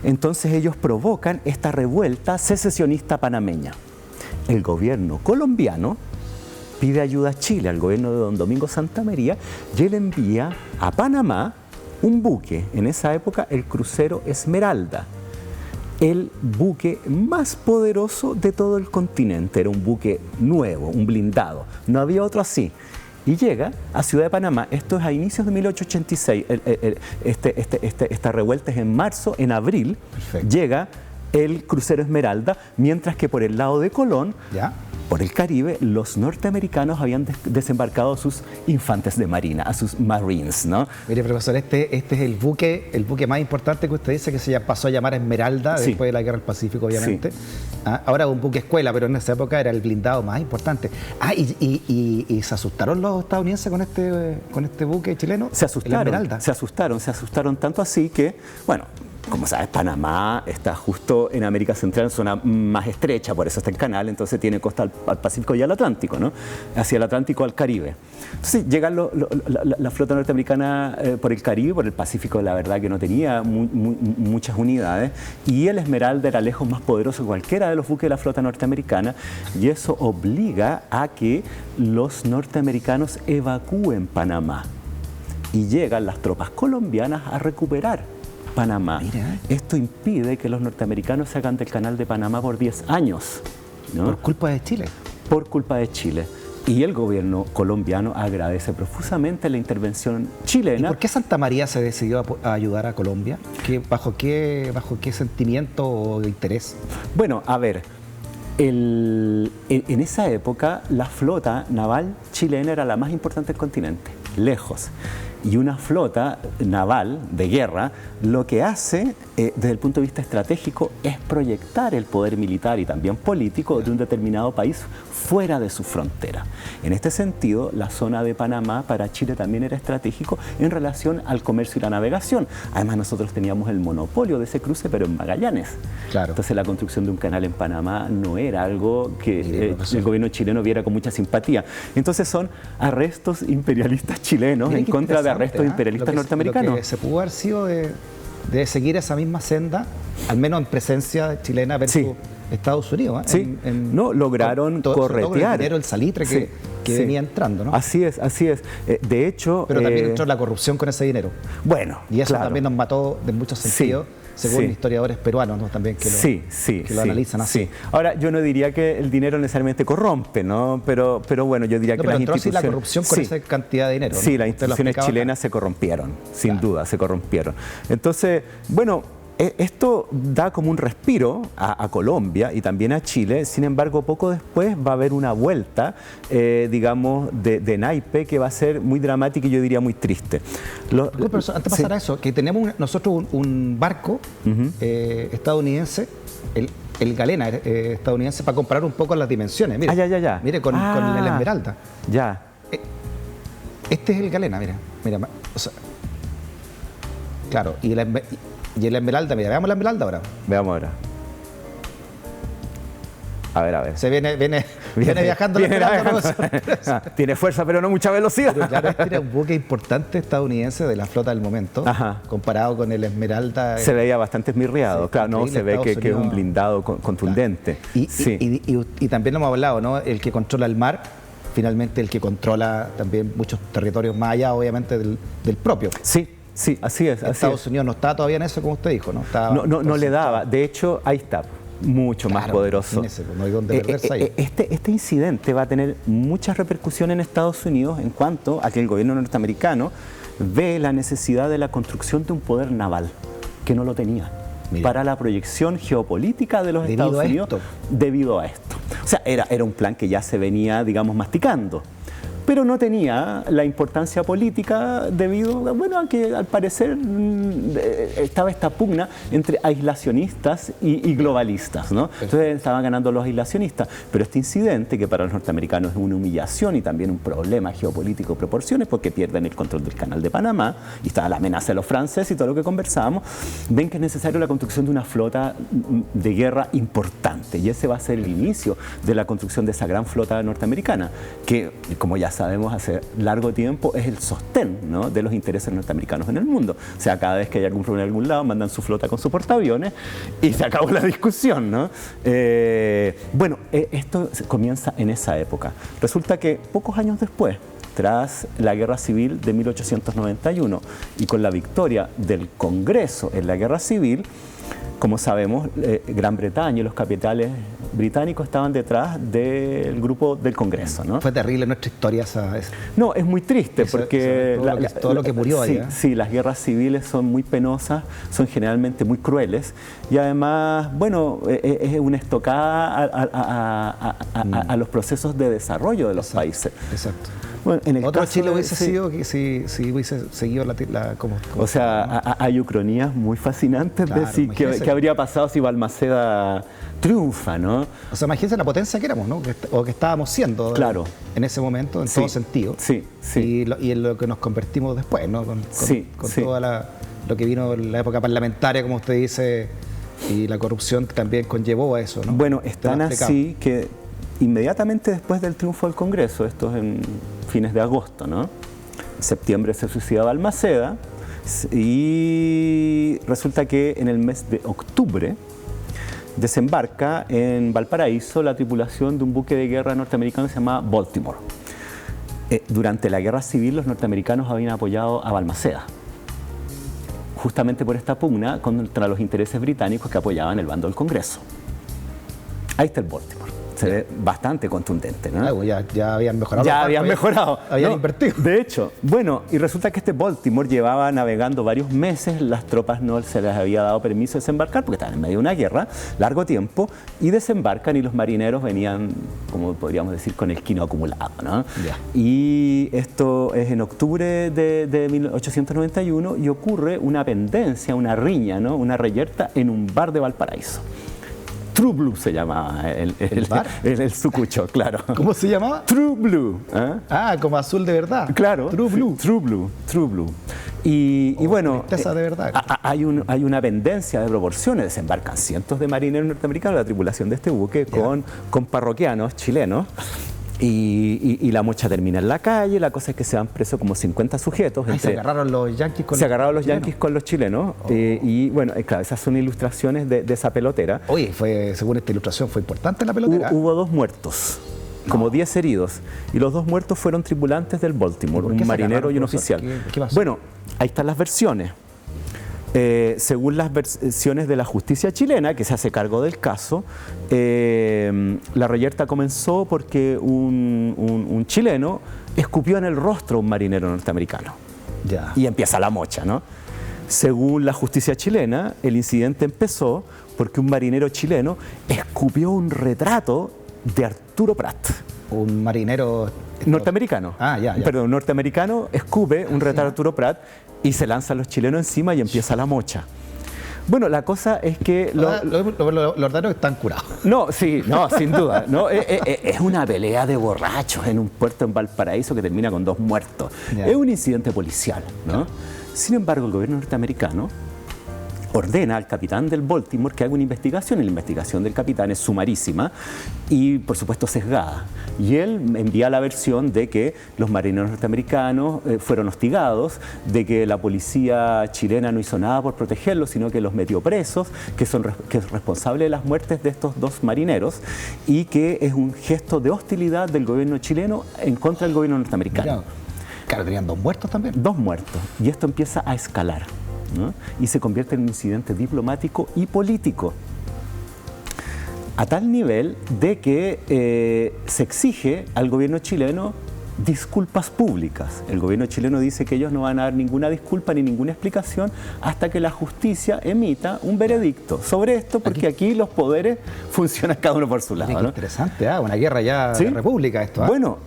Entonces ellos provocan esta revuelta secesionista panameña. El gobierno colombiano pide ayuda a Chile, al gobierno de don Domingo Santamaría, y él envía a Panamá un buque, en esa época el crucero Esmeralda, el buque más poderoso de todo el continente. Era un buque nuevo, un blindado, no había otro así. Y llega a Ciudad de Panamá, esto es a inicios de 1886, esta revuelta es en marzo, en abril, llega el crucero Esmeralda, mientras que por el lado de Colón, por el Caribe, los norteamericanos habían desembarcado a sus infantes de marina, a sus marines, ¿no? Mire, profesor, este es el buque más importante que usted dice, que se pasó a llamar Esmeralda después de la Guerra del Pacífico, obviamente. Ahora es un buque escuela, pero en esa época era el blindado más importante. ¿Y se asustaron los estadounidenses con este buque chileno? Se asustaron tanto así que, bueno, como sabes, Panamá está justo en América Central, en zona más estrecha, por eso está el canal, entonces tiene costa al Pacífico y al Atlántico, ¿no? Hacia el Atlántico al Caribe. Entonces llegan la flota norteamericana por el Caribe, por el Pacífico, la verdad que no tenía muchas unidades, y el Esmeralda era lejos más poderoso que cualquiera de los buques de la flota norteamericana, y eso obliga a que los norteamericanos evacúen Panamá. Y llegan las tropas colombianas a recuperar Panamá. Mira. Esto impide que los norteamericanos se hagan del canal de Panamá por 10 años, ¿no? ¿Por culpa de Chile? Por culpa de Chile. Y el gobierno colombiano agradece profusamente la intervención chilena. ¿Y por qué Santamaría se decidió a ayudar a Colombia? ¿Bajo qué sentimiento o interés? Bueno, a ver, en esa época la flota naval chilena era la más importante del continente, lejos. Y una flota naval de guerra lo que hace desde el punto de vista estratégico es proyectar el poder militar y también político de un determinado país fuera de su frontera. En este sentido, la zona de Panamá para Chile también era estratégico en relación al comercio y la navegación. Además, nosotros teníamos el monopolio de ese cruce, pero en Magallanes. Claro. Entonces, la construcción de un canal en Panamá no era algo que el gobierno chileno viera con mucha simpatía. Entonces, son arrestos imperialistas chilenos en contra de arrestos imperialistas norteamericanos. Lo que se pudo haber sido de seguir esa misma senda, al menos en presencia chilena versus Estados Unidos. No, lograron corretear el dinero, el salitre que venía entrando, ¿no? Así es. De hecho... Pero también entró la corrupción con ese dinero. Bueno, y eso también nos mató de muchos sentidos. Según historiadores peruanos, ¿no? También que lo analizan así. Ahora, yo no diría que el dinero necesariamente corrompe, ¿no? Pero bueno, yo diría que las instituciones... la corrupción con esa cantidad de dinero, ¿no? Sí, las instituciones chilenas se corrompieron, sin duda, se corrompieron. Entonces, bueno, esto da como un respiro a Colombia y también a Chile. Sin embargo, poco después va a haber una vuelta, digamos, de naipe que va a ser muy dramática y yo diría muy triste. Pero antes de pasar a eso, que tenemos nosotros un barco estadounidense, el Galena estadounidense, para comparar un poco las dimensiones. Mire, mire con el Esmeralda. Este es el Galena, mira. O sea, claro, y el Esmeralda, mira, veamos la Esmeralda ahora. Veamos ahora. A ver. Se viene viajando la Esmeralda. Tiene fuerza, pero no mucha velocidad. Pero claro, este era un buque importante estadounidense de la flota del momento. Comparado con el Esmeralda. Se veía bastante esmirriado, claro, no se ve que es un blindado contundente. Y también lo hemos hablado, ¿no? El que controla el mar, finalmente el que controla también muchos territorios más allá, obviamente, del propio. Sí, así es. Estados Unidos no está todavía en eso, como usted dijo, ¿no? No le daba. De hecho, ahí está, mucho más poderoso. No hay dónde perderse ahí. Este incidente va a tener muchas repercusiones en Estados Unidos en cuanto a que el gobierno norteamericano ve la necesidad de la construcción de un poder naval, que no lo tenía, para la proyección geopolítica de los Estados Unidos debido a esto. O sea, era un plan que ya se venía, digamos, masticando. pero no tenía la importancia política debido, bueno, a que al parecer estaba esta pugna entre aislacionistas y globalistas, ¿no? Entonces estaban ganando los aislacionistas, pero este incidente, que para los norteamericanos es una humillación y también un problema geopolítico de proporciones, porque pierden el control del Canal de Panamá, y está la amenaza de los franceses y todo lo que conversábamos, ven que es necesario la construcción de una flota de guerra importante, y ese va a ser el inicio de la construcción de esa gran flota norteamericana, que, como ya sabemos, hace largo tiempo es el sostén, ¿no?, de los intereses norteamericanos en el mundo. O sea, cada vez que hay algún problema en algún lado, mandan su flota con su portaaviones y se acabó la discusión, ¿no? Bueno, esto comienza en esa época. Resulta que pocos años después, tras la Guerra Civil de 1891 y con la victoria del Congreso en la Guerra Civil, como sabemos, Gran Bretaña y los capitales británicos estaban detrás del grupo del Congreso, ¿no? Fue terrible nuestra historia esa. No, es muy triste porque todo lo que murió sí, allá. Sí, las guerras civiles son muy penosas, son generalmente muy crueles y además, bueno, es una estocada a los procesos de desarrollo de los países. Exacto. Bueno, en el Otro caso Chile de, hubiese sido que si hubiese seguido como o sea, hay ucronías muy fascinantes de decir qué habría pasado si Balmaceda triunfa, ¿no? O sea, imagínense la potencia que éramos, ¿no? O que estábamos siendo, claro, en ese momento, en todo sentido. Sí, sí. Y en lo que nos convertimos después, ¿no? Con toda lo que vino en la época parlamentaria, como usted dice, y la corrupción que también conllevó a eso, ¿no? Bueno, es tan así que inmediatamente después del triunfo del Congreso, esto es en fines de agosto, ¿no? En septiembre se suicida Balmaceda y resulta que en el mes de octubre desembarca en Valparaíso la tripulación de un buque de guerra norteamericano que se llama Baltimore. Durante la Guerra Civil los norteamericanos habían apoyado a Balmaceda, justamente por esta pugna contra los intereses británicos que apoyaban el bando del Congreso. Ahí está el Baltimore. Se ve bastante contundente, ¿no? Ya habían mejorado. Ya habían mejorado. Habían invertido. De hecho, bueno, y resulta que este Baltimore llevaba navegando varios meses, las tropas no se les había dado permiso de desembarcar porque estaban en medio de una guerra, largo tiempo, y desembarcan y los marineros venían, como podríamos decir, con el quino acumulado, ¿no? Yeah. Y esto es en octubre de 1891 y ocurre una pendencia, una riña, ¿no? Una reyerta en un bar de Valparaíso. True Blue se llamaba el bar. El sucucho, claro. ¿Cómo se llamaba? True Blue. Ah, como azul de verdad. Claro. True Blue. True Blue. True Blue. Y bueno, tristeza de verdad. hay una pendencia de proporciones. Desembarcan cientos de marineros norteamericanos, la tripulación de este buque, con parroquianos chilenos. Y la mocha termina en la calle. La cosa es que se van presos como 50 sujetos. Se agarraron los yanquis con los chilenos. Y bueno, claro, esas son ilustraciones de esa pelotera. Oye, según esta ilustración, fue importante la pelotera. Hubo 2 muertos, como 10 heridos. Y los 2 muertos fueron tripulantes del Baltimore, un marinero y un oficial. ¿Qué pasó? Bueno, ahí están las versiones. Según las versiones de la justicia chilena, que se hace cargo del caso, la reyerta comenzó porque un chileno escupió en el rostro a un marinero norteamericano. Ya. Y empieza la mocha, ¿no? Según la justicia chilena, el incidente empezó porque un marinero chileno escupió un retrato de Arturo Prat. Un marinero norteamericano. Perdón, norteamericano escupe un retrato de Arturo Prat y se lanzan los chilenos encima y empieza la mocha. Bueno, la cosa es que los datos están curados. No, sí, no, sin duda. ¿No? Es una pelea de borrachos en un puerto en Valparaíso que termina con 2 muertos. Es un incidente policial, ¿no? Sin embargo, el gobierno norteamericano ordena al capitán del Baltimore que haga una investigación, y la investigación del capitán es sumarísima y, por supuesto, sesgada. Y él envía la versión de que los marineros norteamericanos fueron hostigados, de que la policía chilena no hizo nada por protegerlos, sino que los metió presos, que es responsable de las muertes de estos 2 marineros y que es un gesto de hostilidad del gobierno chileno en contra del gobierno norteamericano. Claro, tenían 2 muertos también. 2 muertos. Y esto empieza a escalar, ¿no? Y se convierte en un incidente diplomático y político, a tal nivel de que se exige al gobierno chileno disculpas públicas. El gobierno chileno dice que ellos no van a dar ninguna disculpa ni ninguna explicación hasta que la justicia emita un veredicto sobre esto, porque aquí los poderes funcionan cada uno por su lado, ¿no? Interesante, una guerra ya de república esto. Bueno,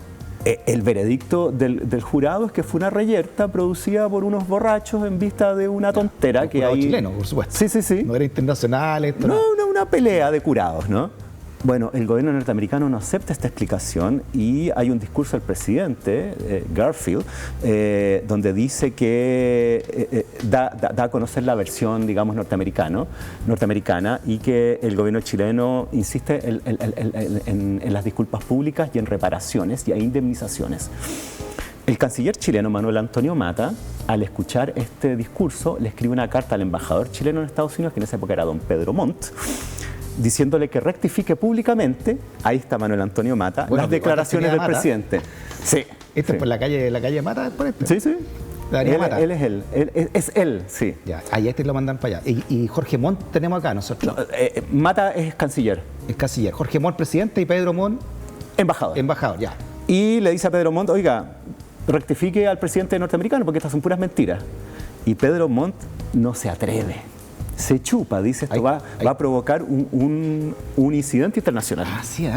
El veredicto del jurado es que fue una reyerta producida por unos borrachos en vista de una tontera que hay. Chileno, por supuesto. Sí, sí, sí. No era internacional, esto No, una pelea de curados, ¿no? Bueno, el gobierno norteamericano no acepta esta explicación y hay un discurso del presidente, Garfield, donde dice que da a conocer la versión, digamos, norteamericana y que el gobierno chileno insiste en las disculpas públicas y en reparaciones y en indemnizaciones. El canciller chileno Manuel Antonio Mata, al escuchar este discurso, le escribe una carta al embajador chileno en Estados Unidos, que en esa época era don Pedro Montt, diciéndole que rectifique públicamente, ahí está Manuel Antonio Mata, las declaraciones del presidente. Sí. ¿Esto es por la calle Mata? ¿Por esto? Sí, sí. Él es él, sí. Ya, ahí este lo mandan para allá. Y Jorge Montt tenemos acá nosotros. No, Mata es canciller. Es canciller. Jorge Montt, presidente, y Pedro Montt, embajador. Embajador, ya. Y le dice a Pedro Montt, oiga, rectifique al presidente norteamericano porque estas son puras mentiras. Y Pedro Montt no se atreve. Se chupa, dice, esto va a provocar un incidente internacional. Ah, sí, ¿eh?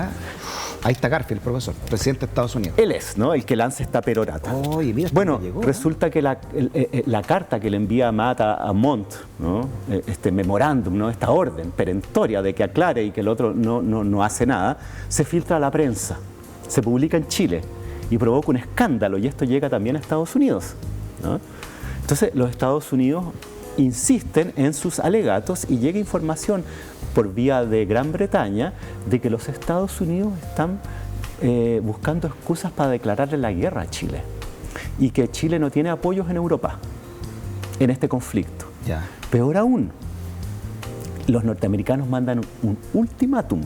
Ahí está Garfield, el profesor, presidente de Estados Unidos. Él es, ¿no? El que lanza esta perorata. Oye, mira, bueno, llegó, resulta que la carta que le envía Mata a Montt, ¿no? Este memorándum, ¿no? Esta orden perentoria de que aclare y que el otro no hace nada, se filtra a la prensa, se publica en Chile y provoca un escándalo, y esto llega también a Estados Unidos, ¿no? Entonces, los Estados Unidos insisten en sus alegatos y llega información por vía de Gran Bretaña de que los Estados Unidos están buscando excusas para declararle la guerra a Chile y que Chile no tiene apoyos en Europa en este conflicto. Ya. Peor aún, los norteamericanos mandan un ultimátum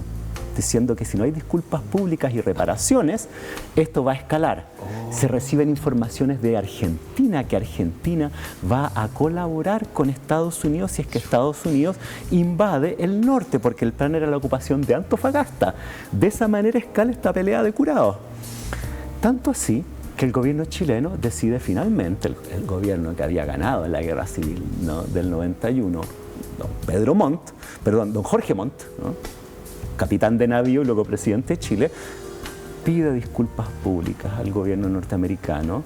diciendo que si no hay disculpas públicas y reparaciones, esto va a escalar. Se reciben informaciones de Argentina, que Argentina va a colaborar con Estados Unidos si es que Estados Unidos invade el norte, porque el plan era la ocupación de Antofagasta. De esa manera escala esta pelea de curados. Tanto así que el gobierno chileno decide finalmente, el gobierno que había ganado en la guerra civil, ¿no? del 91, don Jorge Montt, ¿no? Capitán de navío y luego presidente de Chile, pide disculpas públicas al gobierno norteamericano.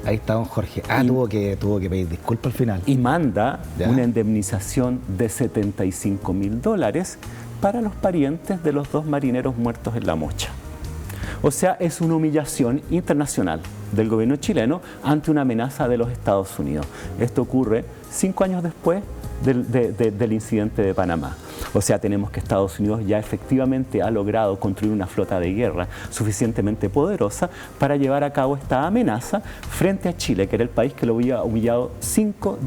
Ahí está don Jorge. Tuvo que pedir disculpas al final. Y manda una indemnización de $75.000 para los parientes de los 2 marineros muertos en La Mocha. O sea, es una humillación internacional del gobierno chileno ante una amenaza de los Estados Unidos. Esto ocurre 5 años después del incidente de Panamá. O sea, tenemos que Estados Unidos ya efectivamente ha logrado construir una flota de guerra suficientemente poderosa para llevar a cabo esta amenaza frente a Chile, que era el país que lo había humillado 5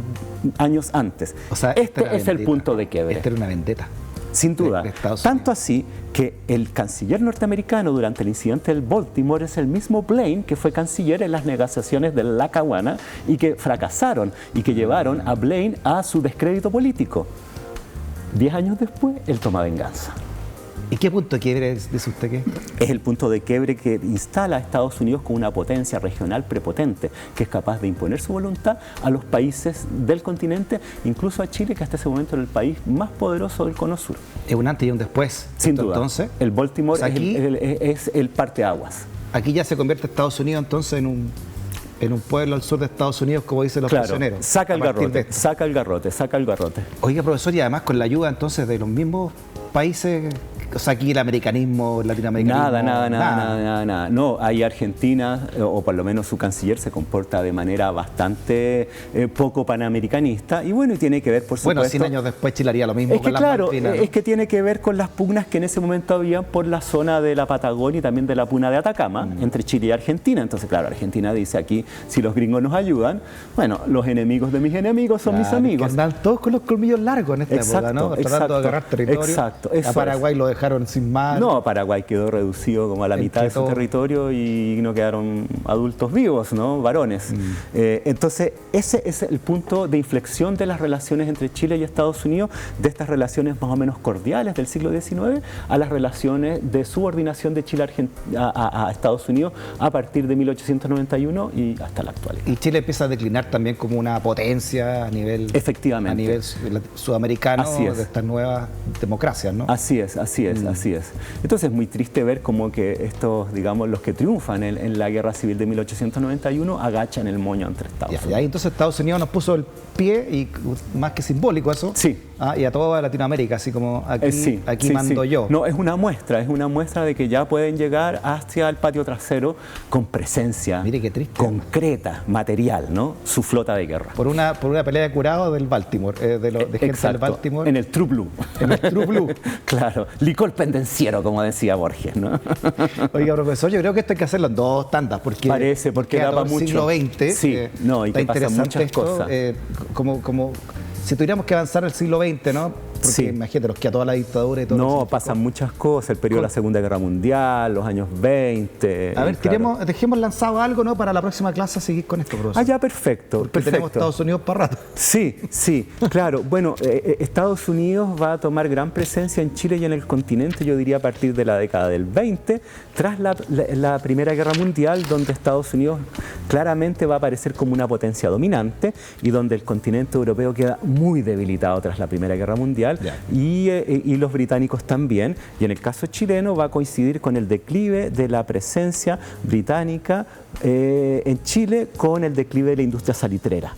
años antes. O sea, este es el punto de quiebre. Esta era una vendetta. Sin duda. Tanto así que el canciller norteamericano durante el incidente del Baltimore es el mismo Blaine que fue canciller en las negociaciones de Lackawanna y que fracasaron y que llevaron a Blaine a su descrédito político. 10 años después, él toma venganza. ¿Y qué punto de quiebre dice usted que es? El punto de quiebre que instala a Estados Unidos como una potencia regional prepotente, que es capaz de imponer su voluntad a los países del continente, incluso a Chile, que hasta ese momento era el país más poderoso del Cono Sur. Es un antes y un después. Sin duda. Entonces, el Baltimore es el parteaguas. Aquí ya se convierte Estados Unidos entonces en un pueblo al sur de Estados Unidos, como dicen los prisioneros. Saca el garrote. Oiga, profesor, y además con la ayuda entonces de los mismos países, o sea, aquí el americanismo, el latinoamericanismo... Nada. No, ahí Argentina, o por lo menos su canciller, se comporta de manera bastante poco panamericanista, y bueno, y tiene que ver, por supuesto... Bueno, 100 años después Chile haría lo mismo con las Malvinas, ¿no? Es que tiene que ver con las pugnas que en ese momento había por la zona de la Patagonia y también de la puna de Atacama, entre Chile y Argentina. Entonces, claro, Argentina dice aquí, si los gringos nos ayudan, bueno, los enemigos de mis enemigos son mis amigos. Que andan todos con los colmillos largos en esta época, ¿no? Tratando de agarrar territorio. Exacto. A Paraguay lo dejaron sin mar. No, Paraguay quedó reducido como a la mitad de su territorio y no quedaron adultos vivos, ¿no? Varones. Entonces, ese es el punto de inflexión de las relaciones entre Chile y Estados Unidos, de estas relaciones más o menos cordiales del siglo XIX a las relaciones de subordinación de Chile a Estados Unidos a partir de 1891 y hasta la actualidad. Y Chile empieza a declinar también como una potencia a nivel... Efectivamente. A nivel sudamericano de estas nuevas democracias, ¿no? Así es. es, así es. Entonces es muy triste ver como que estos, digamos, los que triunfan en la guerra civil de 1891 agachan el moño ante Estados Unidos. Y ahí entonces Estados Unidos nos puso el pie, y más que simbólico eso, sí. Y a toda Latinoamérica, así como aquí mando yo. No, es una muestra de que ya pueden llegar hacia el patio trasero con presencia. Mire qué triste, concreta, material, ¿no? Su flota de guerra. Por una pelea de curado del Baltimore, de gente Exacto, del Baltimore. en el True Blue. En el True Blue. Claro, licor pendenciero, como decía Borges, ¿no? Oiga, profesor, yo creo que esto hay que hacerlo en 2 tandas, porque da para mucho. Siglo XX. Sí, y que pasan muchas esto, cosas. Como si tuviéramos que avanzar el siglo XX, ¿no? Porque sí. Imagínate, los que a toda la dictadura y todo. No, pasan muchas cosas, el periodo de la Segunda Guerra Mundial, los años 20. A ver, dejemos lanzado algo, ¿no? Para la próxima clase seguir con esto, profesor. Ya, perfecto. Porque tenemos Estados Unidos para rato. Sí, claro. Bueno, Estados Unidos va a tomar gran presencia en Chile y en el continente, yo diría a partir de la década del 20, tras la Primera Guerra Mundial, donde Estados Unidos claramente va a aparecer como una potencia dominante y donde el continente europeo queda muy debilitado tras la Primera Guerra Mundial. Y los británicos también, y en el caso chileno va a coincidir con el declive de la presencia británica en Chile con el declive de la industria salitrera.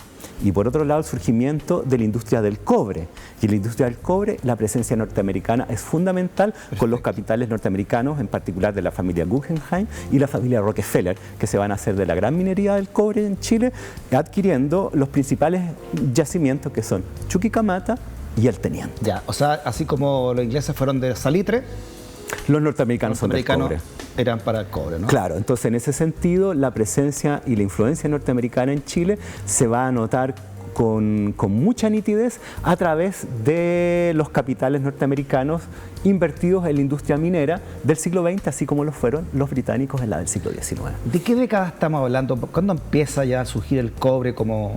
Y por otro lado el surgimiento de la industria del cobre. Y en la industria del cobre la presencia norteamericana es fundamental. Perfecto. Con los capitales norteamericanos, en particular de la familia Guggenheim y la familia Rockefeller, que se van a hacer de la gran minería del cobre en Chile, adquiriendo los principales yacimientos que son Chuquicamata y El Teniente. Ya, o sea, así como los ingleses fueron de salitre, los norteamericanos son del cobre. Eran para el cobre, ¿no? Claro, entonces en ese sentido la presencia y la influencia norteamericana en Chile se va a notar con mucha nitidez a través de los capitales norteamericanos invertidos en la industria minera del siglo XX, así como lo fueron los británicos en la del siglo XIX. ¿De qué década estamos hablando? ¿Cuándo empieza ya a surgir el cobre como...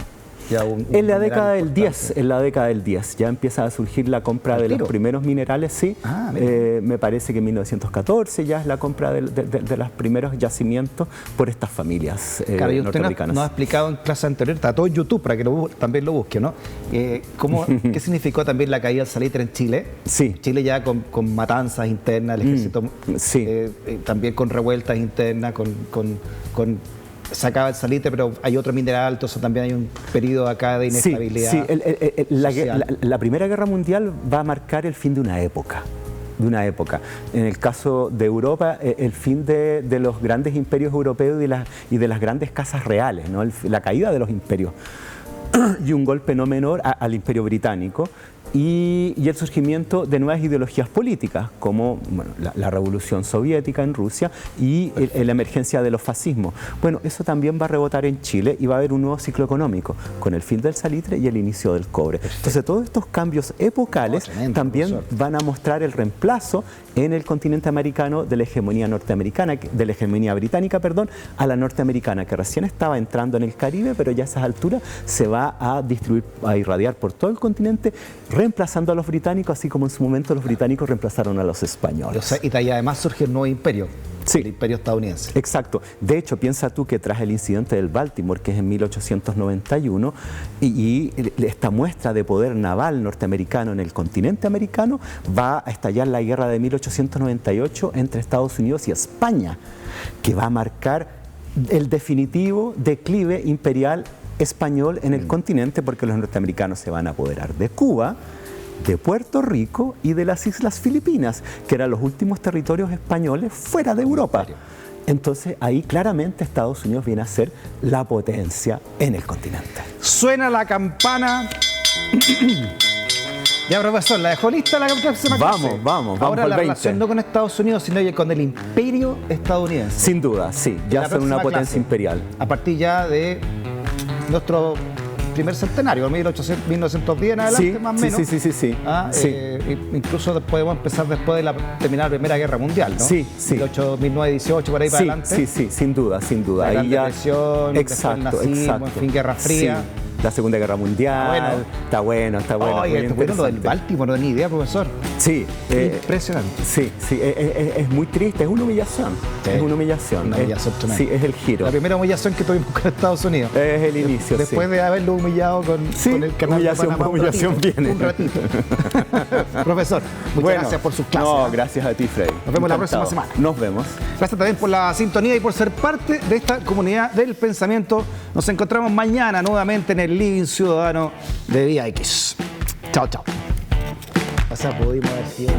En la década del 10, ya empieza a surgir la compra de los primeros minerales, sí. Me parece que en 1914 ya es la compra de los primeros yacimientos por estas familias norteamericanas. Nos ha explicado en clase anterior, está todo en YouTube para que también lo busque, ¿no? ¿Qué significó también la caída del salitre en Chile? Sí. Chile ya con matanzas internas, el ejército, también con revueltas internas, sacaba el salitre, pero hay otro mineral, entonces también hay un periodo acá de inestabilidad. Sí, la Primera Guerra Mundial va a marcar el fin de una época. En el caso de Europa, el fin de los grandes imperios europeos y de las grandes casas reales, ¿no? La caída de los imperios y un golpe no menor al imperio británico. Y el surgimiento de nuevas ideologías políticas, como la revolución soviética en Rusia y la emergencia de los fascismos. Bueno, eso también va a rebotar en Chile y va a haber un nuevo ciclo económico, con el fin del salitre y el inicio del cobre. Entonces, todos estos cambios epocales también van a mostrar el reemplazo en el continente americano de la hegemonía norteamericana, de la hegemonía británica, a la norteamericana, que recién estaba entrando en el Caribe, pero ya a esas alturas se va a distribuir, a irradiar por todo el continente, reemplazando a los británicos, así como en su momento los británicos reemplazaron a los españoles. O sea, y además surge el nuevo imperio. Sí. El imperio estadounidense. Exacto. De hecho, piensa tú que tras el incidente del Baltimore, que es en 1891, y esta muestra de poder naval norteamericano en el continente americano, va a estallar la guerra de 1898 entre Estados Unidos y España, que va a marcar el definitivo declive imperial español en el continente, porque los norteamericanos se van a apoderar de Cuba, de Puerto Rico y de las Islas Filipinas, que eran los últimos territorios españoles fuera de Europa. Entonces ahí claramente Estados Unidos viene a ser la potencia en el continente. Suena la campana. Ya, profesor, la dejó lista la próxima clase. Vamos. Ahora la relación no con Estados Unidos, sino con el imperio estadounidense. Sin duda, sí. Ya son una potencia imperial. A partir ya de nuestro primer centenario, 1910 en adelante, más o menos. Sí. Incluso podemos empezar después de terminar la Primera Guerra Mundial, ¿no? Sí. 1918, por ahí para adelante. Sí, sin duda. La Ahí Gran ya... Depresión, exacto, el nazismo, en fin, Guerra Fría. la Segunda Guerra Mundial. Está bueno. Oye, muy está bueno lo del interesante. Baltimore, no tenía idea, profesor. Sí. Impresionante. Sí, es muy triste, es una humillación. Sí. Es una humillación. Una humillación tremenda. Sí, es el giro. La primera humillación que tuvimos con Estados Unidos. Es el inicio, Después de haberlo humillado con el canal humillación de Panamá, por humillación viene. Un ratito. Profesor, muchas gracias por sus clases. No, gracias a ti, Freddy. Nos vemos la próxima semana. Nos vemos. Gracias también por la sintonía y por ser parte de esta comunidad del pensamiento. Nos encontramos mañana nuevamente en el Living Ciudadano de Vía X. Chao, chao. O sea, pudimos haber sido...